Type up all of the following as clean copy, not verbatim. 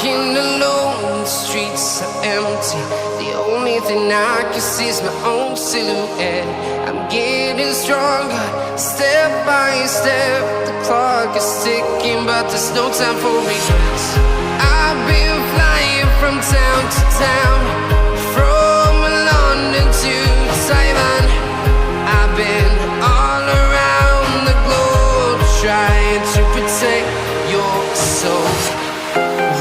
walking alone, the streets are empty. The only thing I can see is my own silhouette. I'm getting stronger, step by step. The clock is ticking, but there's no time for regrets. I've been flying from town to town, from London to Taiwan. I've been all around the globe, trying to protect your soul.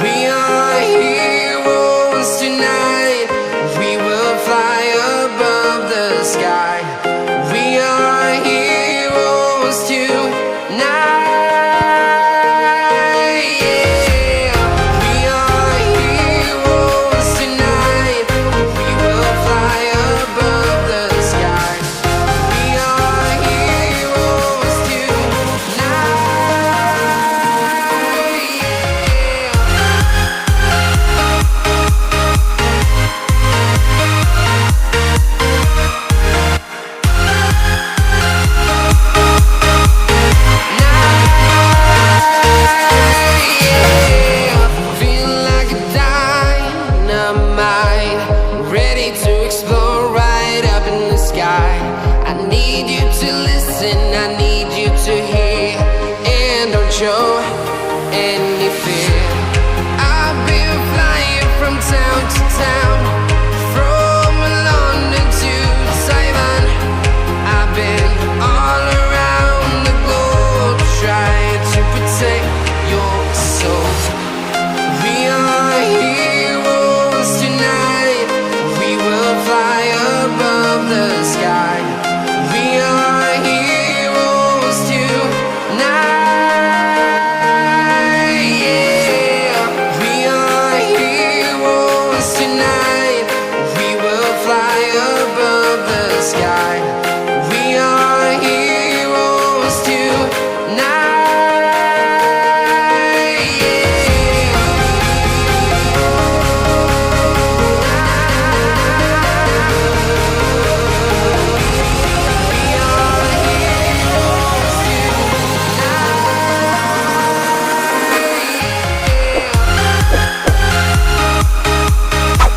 We are heroes tonight. We will fly above the sky. We are heroes tonight. Yeah. We are heroes tonight. We will fly above the sky. We are heroes tonight. Feel like a dynamite, ready to explode right up in the sky. I need you to listen, I need you to hear, and don't show